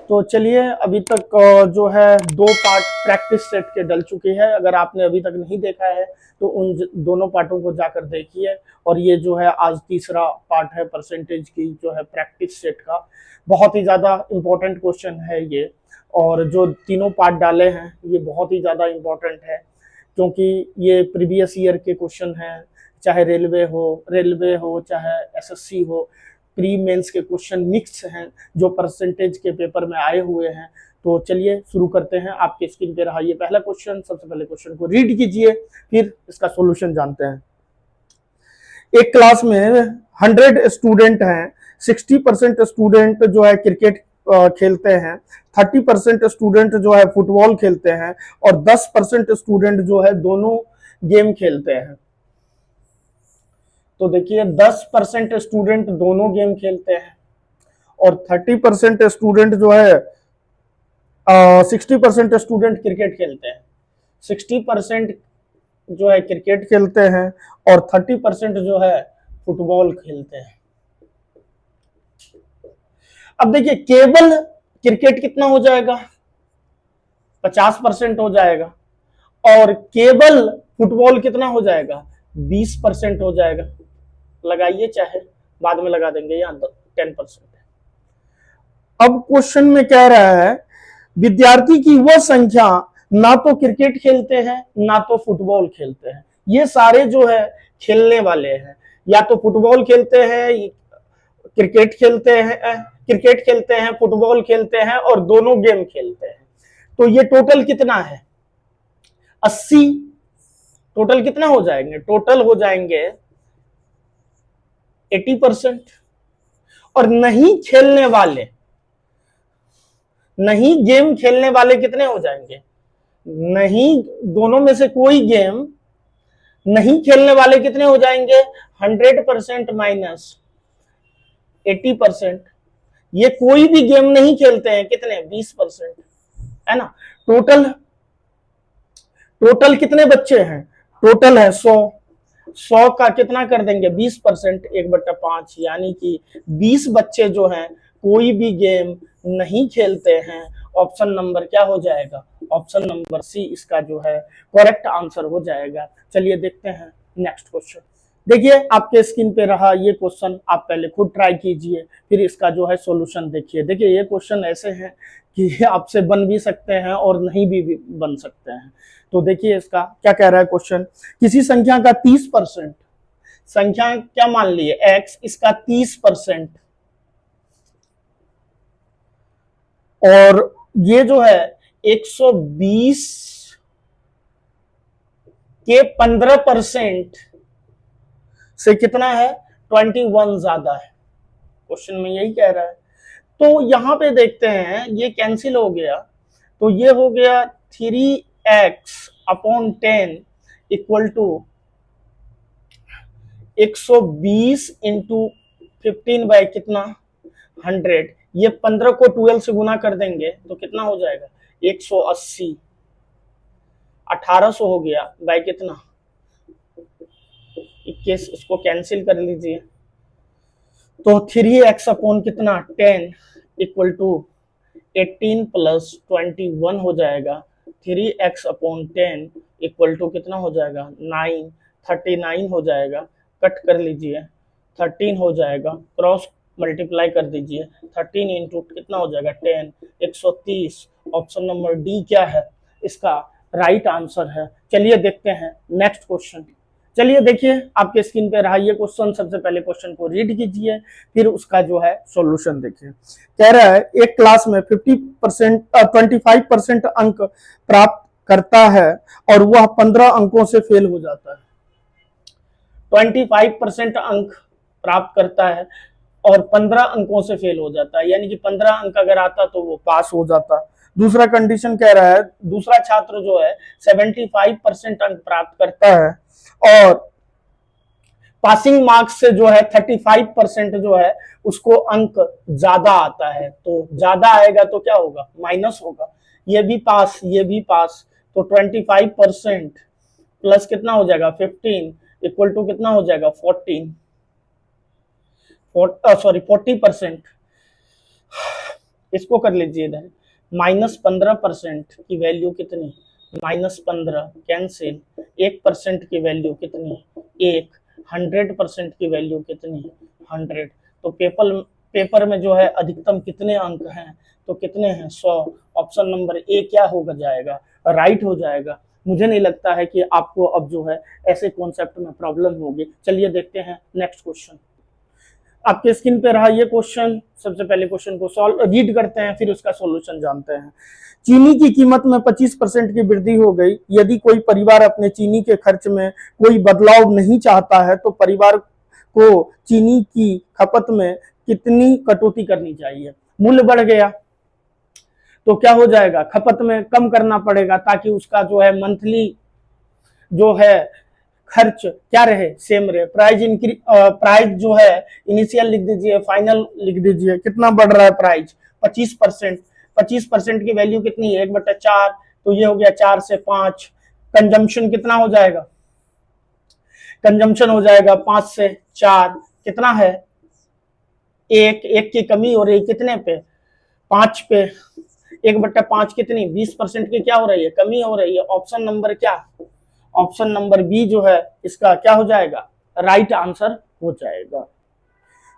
तो चलिए, अभी तक जो है 2 पार्ट प्रैक्टिस सेट के डल चुके हैं। अगर आपने अभी तक नहीं देखा है तो उन दोनों पार्टों को जाकर देखिए। और ये जो है आज तीसरा पार्ट है परसेंटेज की जो है प्रैक्टिस सेट का। बहुत ही ज़्यादा इम्पोर्टेंट क्वेश्चन है ये। और जो तीनों पार्ट डाले हैं ये बहुत ही ज़्यादा इम्पोर्टेंट है, क्योंकि ये प्रीवियस ईयर के क्वेश्चन हैं। चाहे रेलवे हो चाहे एसएससी हो, प्री मेंस के क्वेश्चन मिक्स हैं जो परसेंटेज के पेपर में आए हुए हैं। तो चलिए शुरू करते हैं। आपके स्क्रीन पे रहा ये पहला क्वेश्चन। सबसे पहले क्वेश्चन को रीड कीजिए, फिर इसका सॉल्यूशन जानते हैं। एक क्लास में 100 स्टूडेंट हैं। 60% स्टूडेंट जो है क्रिकेट खेलते हैं, 30% स्टूडेंट जो है फुटबॉल खेलते हैं, और 10% स्टूडेंट जो है दोनों गेम खेलते हैं। तो देखिए 10% स्टूडेंट दोनों गेम खेलते हैं और 30% स्टूडेंट जो है 60% स्टूडेंट क्रिकेट खेलते हैं। 60% जो है क्रिकेट खेलते हैं और 30% जो है फुटबॉल खेलते हैं। अब देखिए केवल क्रिकेट कितना हो जाएगा, 50% हो जाएगा, और केवल फुटबॉल कितना हो जाएगा, 20% हो जाएगा। लगाइए, चाहे बाद में लगा देंगे, यहाँ 10% है। अब क्वेश्चन में कह रहा है विद्यार्थी की वह संख्या ना तो क्रिकेट खेलते हैं ना तो फुटबॉल खेलते हैं। ये सारे जो है खेलने वाले हैं, या तो फुटबॉल खेलते हैं, क्रिकेट खेलते हैं, फुटबॉल खेलते हैं और दोनों गेम खेलते हैं। तो ये टोटल कितना है, 80। टोटल कितना हो जाएंगे, टोटल हो जाएंगे 80%। और नहीं खेलने वाले, नहीं गेम खेलने वाले कितने हो जाएंगे, नहीं, दोनों में से कोई गेम नहीं खेलने वाले कितने हो जाएंगे, 100% माइनस 80%। ये कोई भी गेम नहीं खेलते हैं, कितने, 20%, है ना। टोटल टोटल कितने बच्चे हैं, टोटल है 100। 100 का कितना कर देंगे, 20%, 1/5, यानी कि 20 बच्चे जो हैं कोई भी गेम नहीं खेलते हैं। ऑप्शन नंबर क्या हो जाएगा, ऑप्शन नंबर सी इसका जो है करेक्ट आंसर हो जाएगा। चलिए देखते हैं नेक्स्ट क्वेश्चन। देखिए आपके स्क्रीन पे रहा ये क्वेश्चन, आप पहले खुद ट्राई कीजिए, फिर इसका जो है सॉल्यूशन देखिए। देखिए ये क्वेश्चन ऐसे हैं कि आपसे बन भी सकते हैं और नहीं भी बन सकते हैं। तो देखिए इसका क्या कह रहा है क्वेश्चन। किसी संख्या का 30%, संख्या क्या मान लिए x, इसका 30%, और ये जो है 120 के 15% से कितना है, 21 ज्यादा है। क्वेश्चन में यही कह रहा है। तो यहां पे देखते हैं ये कैंसिल हो गया, तो ये हो गया 3x/10 equal to 120 into 15 bye कितना, 100। ये 15 को 12 से गुना कर देंगे तो कितना हो जाएगा, 180। 1800 हो गया बाय कितना, 21। इसको कैंसिल कर लीजिए, तो 3x कितना, 10 इक्वल टू 18 प्लस 21 हो जाएगा। 3x/10 इक्वल टू कितना हो जाएगा, 9, 39 हो जाएगा। कट कर लीजिए, 13 हो जाएगा, क्रॉस मल्टीप्लाई कर दीजिए, 13 इंटू कितना हो जाएगा, 10, 130। ऑप्शन नंबर डी क्या है, इसका राइट आंसर है। चलिए देखते हैं नेक्स्ट क्वेश्चन। चलिए देखिए आपके स्क्रीन पे रहा ये क्वेश्चन। सबसे पहले क्वेश्चन को रीड कीजिए, फिर उसका जो है सॉल्यूशन देखिए। कह रहा है एक क्लास में 25% अंक प्राप्त करता है और वह 15 अंकों से फेल हो जाता है। 25% अंक प्राप्त करता है और 15 अंकों से फेल हो जाता है, यानी कि 15 अंक अगर आता तो वो पास हो जाता। दूसरा कंडीशन कह रहा है दूसरा छात्र जो है 75% अंक प्राप्त करता है और पासिंग मार्क्स से जो है 35% जो है उसको अंक ज्यादा आता है। तो ज्यादा आएगा तो क्या होगा, माइनस होगा। ये भी पास, ये भी पास, तो 25% प्लस कितना हो जाएगा, 15 इक्वल टू कितना हो जाएगा, 40%। इसको कर लीजिए इधर, -15% की वैल्यू कितनी, -15 कैंसिल, 1% की वैल्यू कितनी, 1, 100% की वैल्यू कितनी, 100। तो पेपर में जो है अधिकतम कितने अंक हैं, तो कितने हैं, 100। ऑप्शन नंबर ए क्या होगा जाएगा, राइट हो जाएगा। मुझे नहीं लगता है कि आपको अब जो है ऐसे कॉन्सेप्ट में प्रॉब्लम होगी। चलिए देखते हैं नेक्स्ट क्वेश्चन। आपके स्क्रीन पे रहा ये क्वेश्चन। सबसे पहले क्वेश्चन को सॉल्व रीड करते हैं, फिर उसका सॉल्यूशन जानते हैं। चीनी की कीमत में 25% की वृद्धि हो गई। यदि कोई परिवार अपने चीनी के खर्च में कोई बदलाव नहीं चाहता है तो परिवार को चीनी की खपत में कितनी कटौती करनी चाहिए। मूल्य बढ़ गया तो क्या हो जाएगा, खपत में कम करना पड़ेगा ताकि उसका जो है मंथली जो है खर्च क्या रहे, सेम रहे। प्राइस जो है इनिशियल लिख दीजिए, फाइनल लिख दीजिए। कितना बढ़ रहा है प्राइस, 25%। 25% की वैल्यू कितनी है, 1/4, तो ये हो गया 4 से 5। कंजम्पशन कितना हो जाएगा, कंजम्पशन हो जाएगा 5 से 4, कितना है, 1 की कमी हो रही कितने पे, 5 पे। 1/5 कितनी, 20% की क्या हो रही है, कमी हो रही है। ऑप्शन नंबर क्या, ऑप्शन नंबर बी जो है इसका क्या हो जाएगा, राइट आंसर हो जाएगा।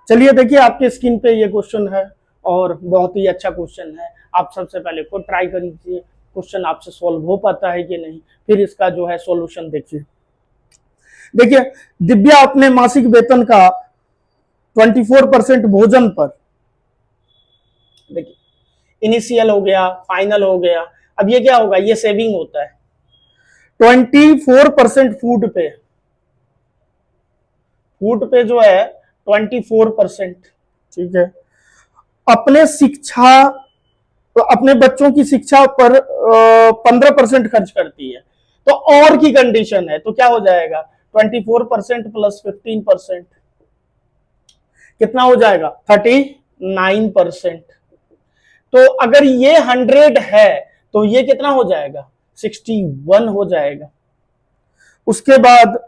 चलिए देखिए आपके स्क्रीन पे ये क्वेश्चन है और बहुत ही अच्छा क्वेश्चन है। आप सबसे पहले खुद ट्राई करिए क्वेश्चन आपसे सॉल्व हो पाता है कि नहीं, फिर इसका जो है सॉल्यूशन देखिए। देखिए दिव्या अपने मासिक वेतन का 24% भोजन पर, देखिए इनिशियल हो गया, फाइनल हो गया, अब ये क्या होगा, ये सेविंग होता है। 24% फूड पे जो है 24%, ठीक है। अपने बच्चों की शिक्षा पर 15% खर्च करती है। तो और की कंडीशन है तो क्या हो जाएगा, 24% प्लस 15% कितना हो जाएगा, 39%। तो अगर ये 100 है तो ये कितना हो जाएगा, 61 हो जाएगा। उसके बाद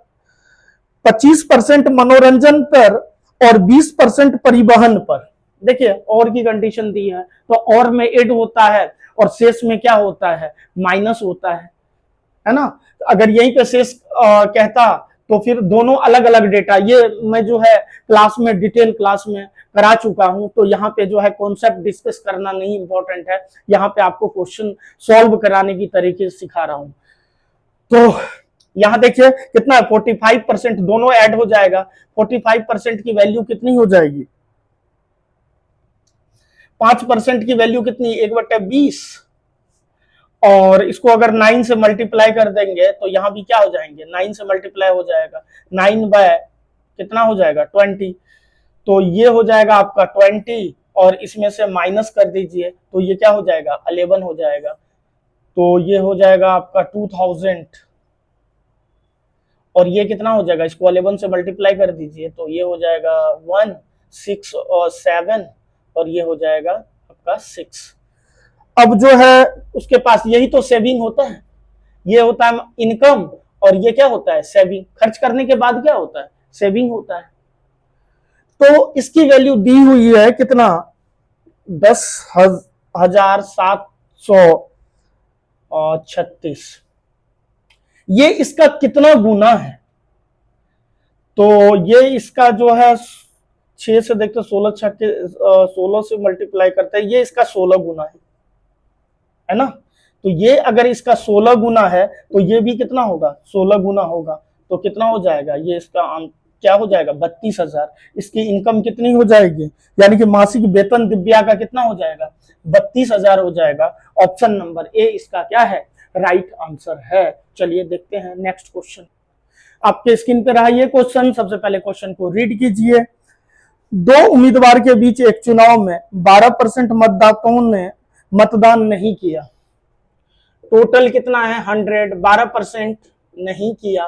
25% मनोरंजन पर और 20% परिवहन पर। देखिए और की कंडीशन दी है तो और में ऐड होता है और शेष में क्या होता है, माइनस होता है ना। अगर यहीं पे शेष कहता तो फिर दोनों अलग अलग डेटा, ये मैं जो है क्लास में डिटेल क्लास में करा चुका हूं, तो यहाँ पे जो है कॉन्सेप्ट डिस्कस करना नहीं इंपॉर्टेंट है, यहाँ पे आपको क्वेश्चन सॉल्व कराने की तरीके सिखा रहा हूं। तो यहां देखिए कितना है, 45%, दोनों ऐड हो जाएगा। 45% की वैल्यू कितनी हो जाएगी, 5% की वैल्यू कितनी, 1/20। और इसको अगर 9 से मल्टीप्लाई कर देंगे तो यहां भी क्या हो जाएंगे, 9 से मल्टीप्लाई हो जाएगा, 9 बाय कितना हो जाएगा, 20। तो ये हो जाएगा आपका 20 और इसमें से माइनस कर दीजिए तो ये क्या हो जाएगा, 11 हो जाएगा। तो ये हो जाएगा आपका 2000 और ये कितना हो जाएगा, इसको 11 से मल्टीप्लाई कर दीजिए तो ये हो जाएगा 1, 6 और 7 और ये हो जाएगा आपका 6। अब जो है उसके पास यही तो सेविंग होता है, ये होता है इनकम और ये क्या होता है, सेविंग। खर्च करने के बाद क्या होता है, सेविंग होता है। तो इसकी वैल्यू दी हुई है कितना, 10,736। ये इसका कितना गुना है, तो ये इसका जो है 6 से देखते 16 छक्के 16 से मल्टीप्लाई करते हैं, ये इसका 16 गुना है ना। तो ये अगर इसका 16 गुना है तो ये भी कितना होगा, 16 गुना होगा। तो कितना हो जाएगा, ये इसका क्या हो जाएगा, 32,000। इसकी इनकम कितनी हो जाएगी, यानी कि मासिक वेतन दिव्या का कितना हो जाएगा, 32,000 हो जाएगा। ऑप्शन नंबर ए इसका क्या है, राइट आंसर है। चलिए देखते हैं नेक्स्ट क्वेश्चन। आपके स्क्रीन पे रहा ये क्वेश्चन। सबसे पहले क्वेश्चन को रीड कीजिए। दो उम्मीदवार के बीच एक चुनाव में 12% मतदाताओं ने मतदान नहीं किया। टोटल कितना है 100, 12% नहीं किया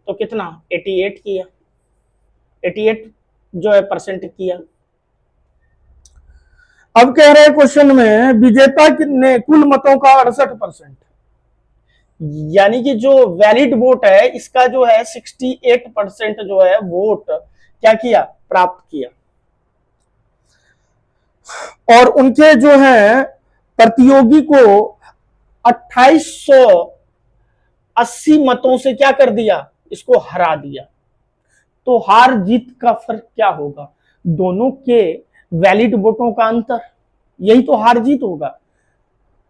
तो कितना 88 किया, 88 जो है परसेंट किया। अब कह रहे हैं क्वेश्चन में विजेता ने कुल मतों का 68%, यानी कि जो वैलिड वोट है इसका जो है 68% जो है वोट क्या किया, प्राप्त किया। और उनके जो है प्रतियोगी को 2880 मतों से क्या कर दिया, इसको हरा दिया। तो हार जीत का फर्क क्या होगा, दोनों के वैलिड वोटों का अंतर, यही तो हार जीत होगा।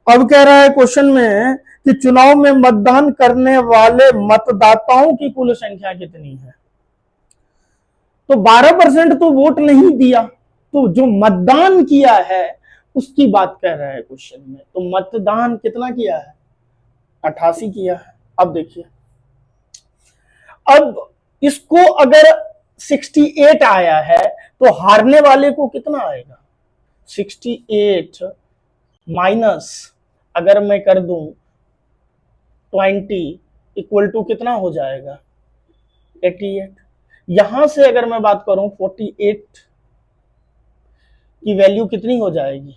अब कह रहा है क्वेश्चन में कि चुनाव में मतदान करने वाले मतदाताओं की कुल संख्या कितनी है। तो 12% तो वोट नहीं दिया, तो जो मतदान किया है उसकी बात कर रहा है क्वेश्चन में। तो मतदान कितना किया है, 88 किया है। अब देखिए, अब इसको अगर 68 आया है तो हारने वाले को कितना आएगा, 68 माइनस अगर मैं कर दूं 20 इक्वल टू कितना हो जाएगा, 88। यहां से अगर मैं बात करूं 48 की वैल्यू कितनी हो जाएगी,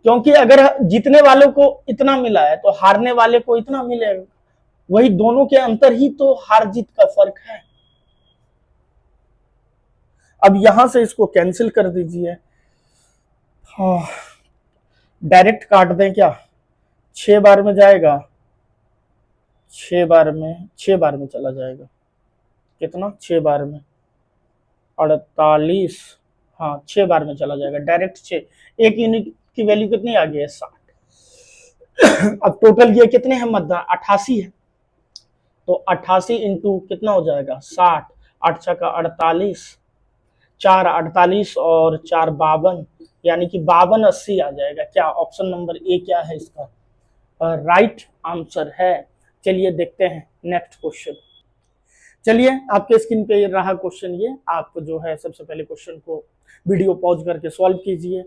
क्योंकि अगर जीतने वालों को इतना मिला है तो हारने वाले को इतना मिलेगा, वही दोनों के अंतर ही तो हार जीत का फर्क है। अब यहां से इसको कैंसिल कर दीजिए, डायरेक्ट काट दें क्या, 6 बार में जाएगा, 6 बार में चला जाएगा, कितना 6 बार में 48, हाँ 6 बार में चला जाएगा डायरेक्ट 6। एक यूनिट की वैल्यू कितनी आ गई है, 60। अब टोटल ये कितने हैं मतदान, 88 है, तो 88 इंटू कितना हो जाएगा 60, 8 छक्का 48, 4 48 और 4 52, यानी कि 5280 आ जाएगा। क्या ऑप्शन नंबर ए क्या है इसका राइट आंसर है। चलिए देखते हैं नेक्स्ट क्वेश्चन। चलिए आपके स्क्रीन पे रहा क्वेश्चन, ये आप जो है सबसे पहले क्वेश्चन को वीडियो पॉज करके सॉल्व कीजिए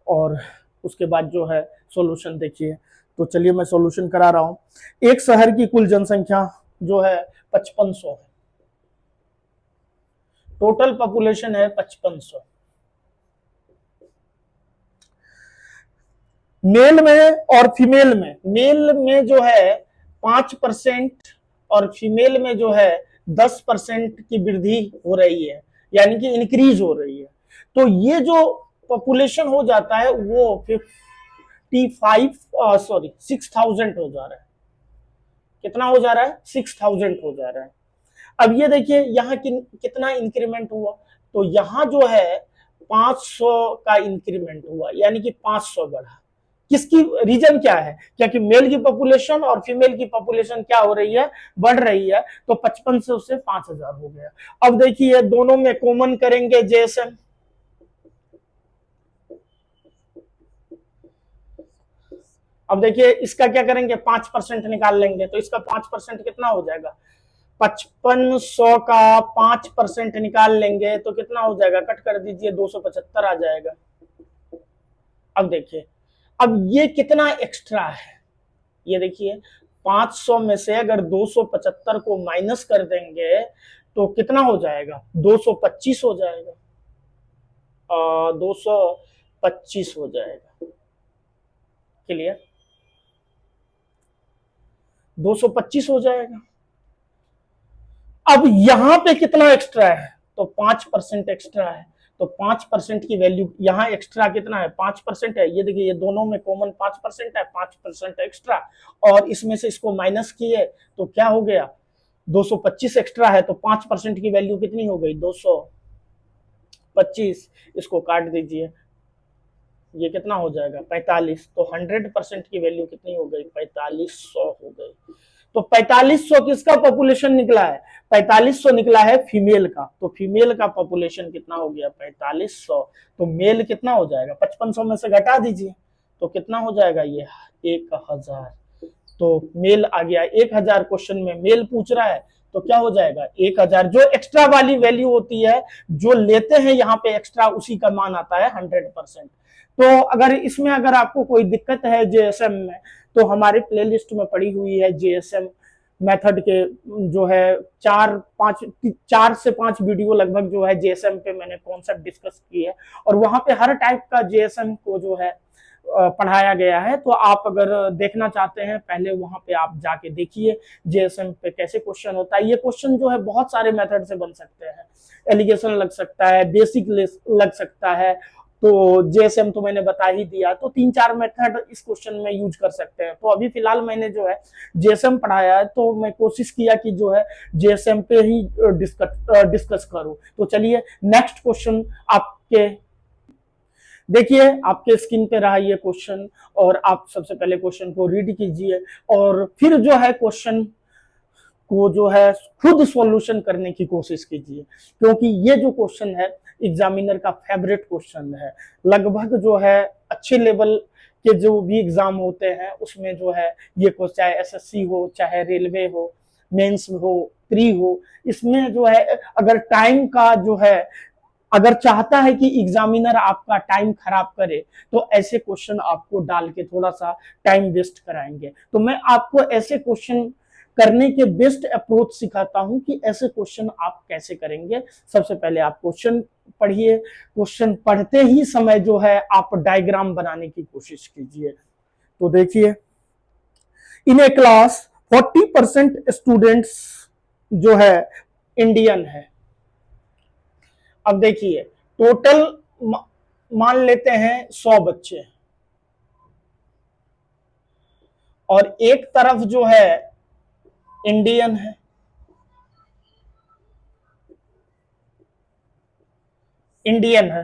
और उसके बाद जो है सॉल्यूशन देखिए। तो चलिए मैं सॉल्यूशन करा रहा हूं। एक शहर की कुल जनसंख्या जो है 5500 है, टोटल पॉपुलेशन है 5500। मेल में और फीमेल में, मेल में जो है 5% और फीमेल में जो है 10% की वृद्धि हो रही है, यानी कि इंक्रीज हो रही है। तो ये जो पॉपुलेशन हो जाता है वो 6000 हो जा रहा है। कितना हो जा रहा है, 6000 हो जा रहा है। अब ये देखिए यहाँ कितना इंक्रीमेंट हुआ, तो यहाँ जो है 500 का इंक्रीमेंट हुआ, यानी कि 500 बढ़ा। किसकी रीजन क्या है, क्योंकि मेल की पॉपुलेशन और फीमेल की पॉपुलेशन क्या हो रही है, बढ़ रही है। तो 5500 से 5000 हो गया। अब देखिए दोनों में कॉमन करेंगे जेएसएम, अब देखिए इसका क्या करेंगे, 5% निकाल लेंगे, तो इसका 5% कितना हो जाएगा, 5500 का 5% निकाल लेंगे तो कितना हो जाएगा, कट कर दीजिए 275 आ जाएगा। अब देखिए, अब ये कितना एक्स्ट्रा है, ये देखिए 500 में से अगर 275 को माइनस कर देंगे तो कितना हो जाएगा, 225 हो जाएगा, 225 हो जाएगा। क्लियर, 225 हो जाएगा। अब यहां पे कितना एक्स्ट्रा है, तो 5% एक्स्ट्रा है, तो 5% की वैल्यू यहाँ एक्स्ट्रा कितना है, 5% है। ये देखिए ये दोनों में कॉमन 5% है, 5% एक्स्ट्रा, और इसमें से इसको माइनस किए तो क्या हो गया, 225 एक्स्ट्रा है, तो 5% की वैल्यू कितनी हो गई, 225। इसको काट दीजिए, ये कितना हो जाएगा 45, तो 100% की वैल्यू कितनी हो गई, 4500 हो गई। तो 4500 किसका पॉपुलेशन निकला है, 4500 निकला है फीमेल का। तो फीमेल का पॉपुलेशन कितना हो गया, 4500। तो मेल कितना हो जाएगा, 5500 में से घटा दीजिए तो कितना हो जाएगा, ये 1000। तो मेल आ गया 1000। क्वेश्चन में मेल पूछ रहा है तो क्या हो जाएगा 1000। जो एक्स्ट्रा वाली वैल्यू होती है, जो लेते हैं यहाँ पे एक्स्ट्रा, उसी का मान आता है 100%। तो अगर इसमें अगर आपको कोई दिक्कत है जेएसएम में, तो हमारे प्लेलिस्ट में पड़ी हुई है जेएसएम मेथड के जो है 4 से 5 वीडियो लगभग जो है जेएसएम पे मैंने कॉन्सेप्ट डिस्कस की है, और वहां पे हर टाइप का जेएसएम को जो है पढ़ाया गया है। तो आप अगर देखना चाहते हैं पहले वहां पे आप जाके देखिए जेएसएम पे कैसे क्वेश्चन होता है। ये क्वेश्चन जो है बहुत सारे मेथड से बन सकते हैं, एलिगेशन लग सकता है, बेसिक लग सकता है, तो जेएसएम तो मैंने बता ही दिया। तो 3-4 मेथड इस क्वेश्चन में यूज कर सकते हैं। तो अभी फिलहाल मैंने जो है जेएसएम पढ़ाया है, तो मैं कोशिश किया कि जो है जेएसएम पे ही डिस्कस करूं। तो चलिए नेक्स्ट क्वेश्चन आपके देखिए, आपके स्क्रीन पे रहा ये क्वेश्चन, और आप सबसे पहले क्वेश्चन को रीड कीजिए और फिर जो है क्वेश्चन को जो है खुद सॉल्यूशन करने की कोशिश कीजिए, क्योंकि ये जो क्वेश्चन है एग्जामिनर का फेवरेट क्वेश्चन है। लगभग जो है अच्छे लेवल के जो भी एग्जाम होते हैं उसमें जो है ये क्वेश्चन, चाहे एसएससी हो, चाहे रेलवे हो, मेंस हो, प्री हो, इसमें जो है अगर टाइम का जो है अगर चाहता है कि एग्जामिनर आपका टाइम खराब करे तो ऐसे क्वेश्चन आपको डाल के थोड़ा सा टाइम वेस्ट कराएंगे। तो मैं आपको ऐसे क्वेश्चन करने के बेस्ट अप्रोच सिखाता हूं कि ऐसे क्वेश्चन आप कैसे करेंगे। सबसे पहले आप क्वेश्चन पढ़िए, क्वेश्चन पढ़ते ही समय जो है आप डायग्राम बनाने की कोशिश कीजिए। तो देखिए, इन ए क्लास 40% स्टूडेंट्स जो है इंडियन है। अब देखिए टोटल मान लेते हैं 100 बच्चे, और एक तरफ जो है इंडियन है, इंडियन है,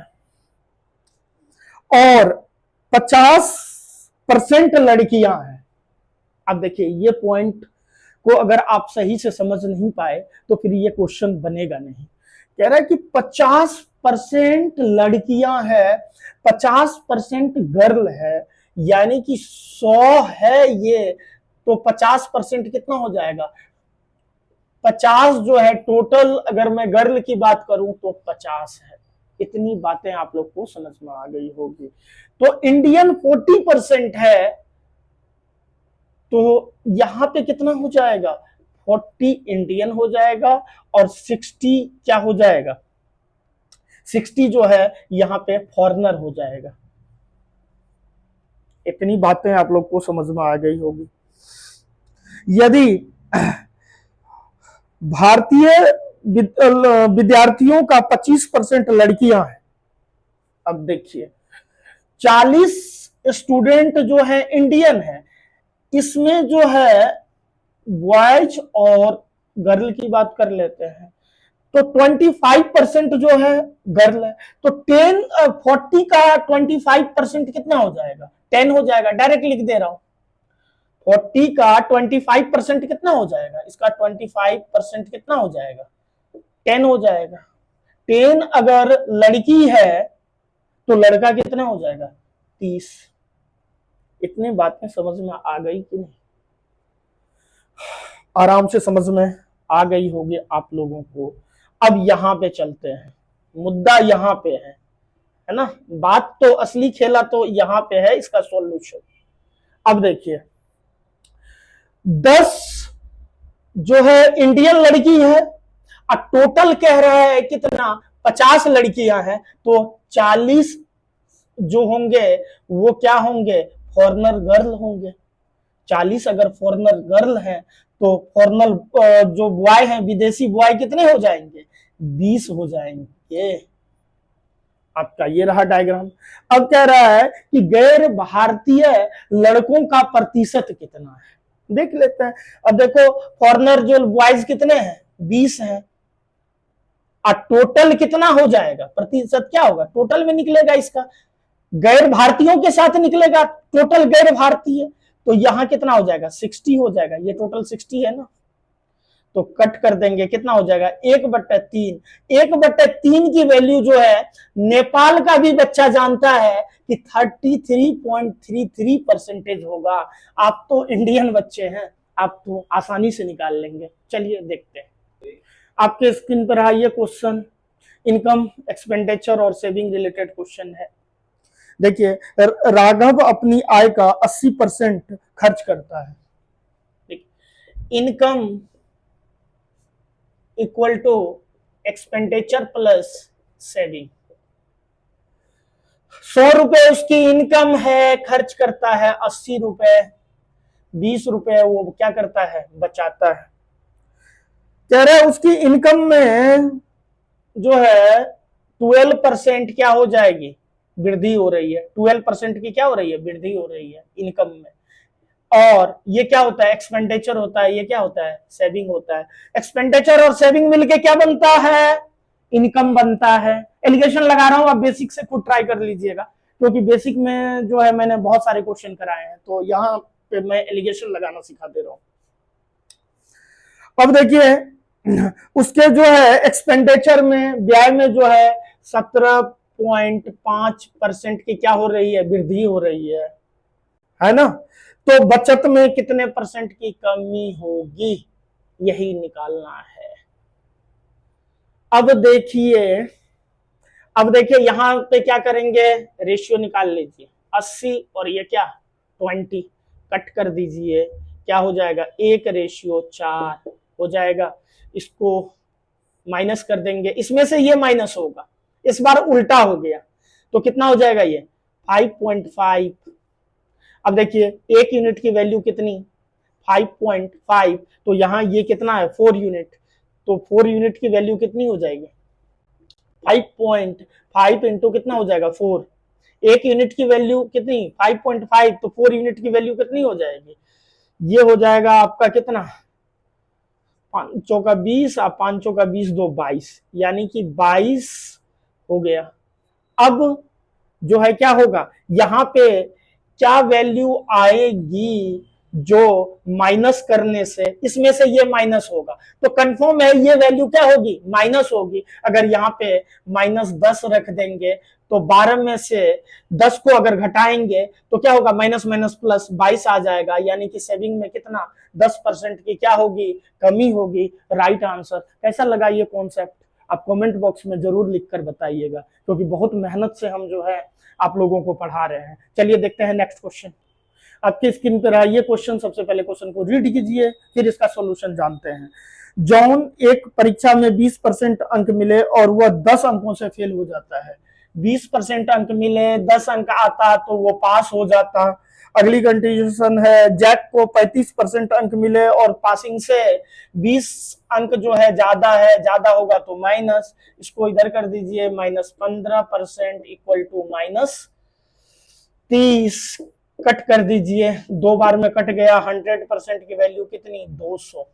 और 50% लड़कियां हैं। अब देखिए ये पॉइंट को अगर आप सही से समझ नहीं पाए तो फिर ये क्वेश्चन बनेगा नहीं। कह रहा है कि 50% लड़कियां हैं, 50% गर्ल है, यानी कि 100 है ये, तो 50% कितना हो जाएगा? 50 जो है टोटल, अगर मैं गर्ल की बात करूं तो 50 है। इतनी बातें आप लोग को समझ में आ गई होगी। तो इंडियन 40% है, तो यहां पे कितना हो जाएगा? 40 इंडियन हो जाएगा और 60 क्या हो जाएगा? 60 जो है यहां पे फॉरेनर हो जाएगा। इतनी बातें आप लोग को समझ में आ गई होगी। यदि भारतीय विद्यार्थियों का 25% लड़कियां हैं, अब देखिए 40 स्टूडेंट जो है इंडियन है, इसमें जो है बॉयज और गर्ल की बात कर लेते हैं, तो 25% जो है गर्ल है, तो 40 का 25% कितना हो जाएगा? 10 हो जाएगा। डायरेक्ट लिख दे रहा हूं, 40 का 25% कितना हो जाएगा? इसका 25% कितना हो जाएगा? 10 हो जाएगा। 10 अगर लड़की है तो लड़का कितना हो जाएगा? 30। इतनी बातें समझ में आ गई कि नहीं? आराम से समझ में आ गई होगी आप लोगों को। अब यहां पे चलते हैं, मुद्दा यहां पे है ना? बात तो असली खेला तो यहां पे है, इसका सॉल्यूशन। अब देखिए 10 जो है इंडियन लड़की है, और टोटल कह रहा है कितना? 50 लड़कियां हैं, तो 40 जो होंगे वो क्या होंगे? फॉरेनर गर्ल होंगे। 40 अगर फॉरेनर गर्ल है तो फॉरेनर जो बॉय है, विदेशी बॉय कितने हो जाएंगे? 20 हो जाएंगे। आपका ये रहा डायग्राम। अब कह रहा है कि गैर भारतीय लड़कों का प्रतिशत कितना है, देख लेते हैं। अब देखो फॉरेनर जो बॉयज कितने हैं? 20 हैं, और टोटल कितना हो जाएगा? प्रतिशत क्या होगा? टोटल में निकलेगा, इसका गैर भारतीयों के साथ निकलेगा, टोटल गैर भारतीय, तो यहां कितना हो जाएगा? 60 हो जाएगा। ये टोटल 60 है ना, तो कट कर देंगे, कितना हो जाएगा? 1/3। 1/3 की वैल्यू जो है नेपाल का भी बच्चा जानता है कि 33.33% होगा। आप तो इंडियन बच्चे हैं, आप तो आसानी से निकाल लेंगे। चलिए देखते हैं। आपके स्क्रीन पर ये क्वेश्चन इनकम, एक्सपेंडिचर और सेविंग रिलेटेड क्वेश्चन है। देखिए राघव अपनी आय का 80% खर्च करता है। Income equal to expenditure plus saving. 100 रुपए उसकी इनकम है, खर्च करता है 80 रुपए, 20 रुपए वो क्या करता है, बचाता है। कह रहे उसकी इनकम में जो है 12% क्या हो जाएगी, वृद्धि हो रही है। 12% की क्या हो रही है, वृद्धि हो रही है इनकम में। और ये क्या होता है, एक्सपेंडिचर होता है, ये क्या होता है, सेविंग होता है। एक्सपेंडिचर और सेविंग मिलके क्या बनता है, इनकम बनता है। एलिगेशन लगा रहा हूं, आप बेसिक से खुद ट्राई कर लीजिएगा, क्योंकि बेसिक में जो है मैंने बहुत सारे क्वेश्चन कराए हैं, तो यहाँ पे मैं एलिगेशन लगाना सिखा दे रहा हूं। अब देखिए उसके जो है एक्सपेंडिचर में, व्यय में जो है 17.5% की क्या हो रही है, वृद्धि हो रही है ना। तो बचत में कितने परसेंट की कमी होगी, यही निकालना है। अब देखिए यहां पे क्या करेंगे, रेशियो निकाल लीजिए। 80 और ये क्या 20 कट कर दीजिए, क्या हो जाएगा 1:4 हो जाएगा। इसको माइनस कर देंगे, इसमें से ये माइनस होगा, इस बार उल्टा हो गया, तो कितना हो जाएगा ये 5.5। अब देखिए एक यूनिट की वैल्यू कितनी 5.5, तो यहां ये कितना है 4 यूनिट, तो 4 यूनिट की वैल्यू कितनी हो जाएगी 5.5 इंटू कितना हो जाएगा 4। एक यूनिट की वैल्यू कितनी 5.5, तो 4 यूनिट की वैल्यू कितनी हो जाएगी, ये हो जाएगा आपका कितना 5 का 20 और 5 का 20 दो 22, यानी कि 22 हो गया। अब जो है क्या होगा, यहां पे क्या वैल्यू आएगी जो माइनस करने से, इसमें से ये माइनस होगा, तो कंफर्म है ये वैल्यू क्या होगी, माइनस होगी। अगर यहाँ पे -10 रख देंगे तो 12 में से 10 को अगर घटाएंगे तो क्या होगा, माइनस माइनस प्लस 22 आ जाएगा, यानी कि सेविंग में कितना 10% की क्या होगी, कमी होगी। Right answer. कैसा लगा ये कॉन्सेप्ट, आप कमेंट बॉक्स में जरूर लिखकर बताइएगा, क्योंकि बहुत मेहनत से हम जो है आप लोगों को पढ़ा रहे हैं। चलिए देखते हैं नेक्स्ट क्वेश्चन। आपकी स्क्रीन पर है ये क्वेश्चन, सबसे पहले क्वेश्चन को रीड कीजिए, फिर इसका सॉल्यूशन जानते हैं। जॉन एक परीक्षा में 20% अंक मिले और वह 10 अंकों से फेल हो जाता है। 20% अंक मिले, 10 अंक आता तो वो पास हो जाता। अगली कंडीशन है जैक को 35% अंक मिले और पासिंग से 20 अंक जो है ज्यादा होगा तो माइनस, इसको इधर कर दीजिए, -15% इक्वल टू -30 कट कर दीजिए, 2 बार में कट गया। 100% की वैल्यू कितनी 200,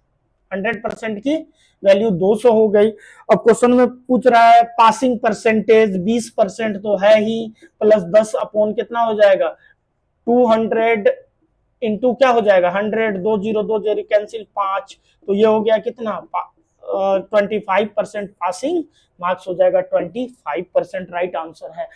100% की वैल्यू 200 हो गई। अब क्वेश्चन में पूछ रहा है पासिंग परसेंटेज, 20% तो है ही, प्लस 10 अपॉन कितना हो जाएगा 200 इंटू क्या हो जाएगा 100, 2 0 2 0 कैंसिल 5, तो ये हो गया कितना 25% पासिंग मार्क्स हो जाएगा 25%। राइट आंसर है।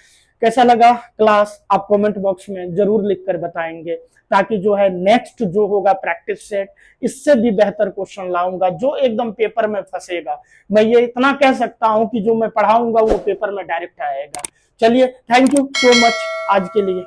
कैसा लगा क्लास, आप कमेंट बॉक्स में जरूर लिखकर बताएंगे, ताकि जो है नेक्स्ट जो होगा प्रैक्टिस सेट, इससे भी बेहतर क्वेश्चन लाऊंगा जो एकदम पेपर में फंसेगा। मैं ये इतना कह सकता हूं कि जो मैं पढ़ाऊंगा वो पेपर में डायरेक्ट आएगा। चलिए, थैंक यू सो मच आज के लिए।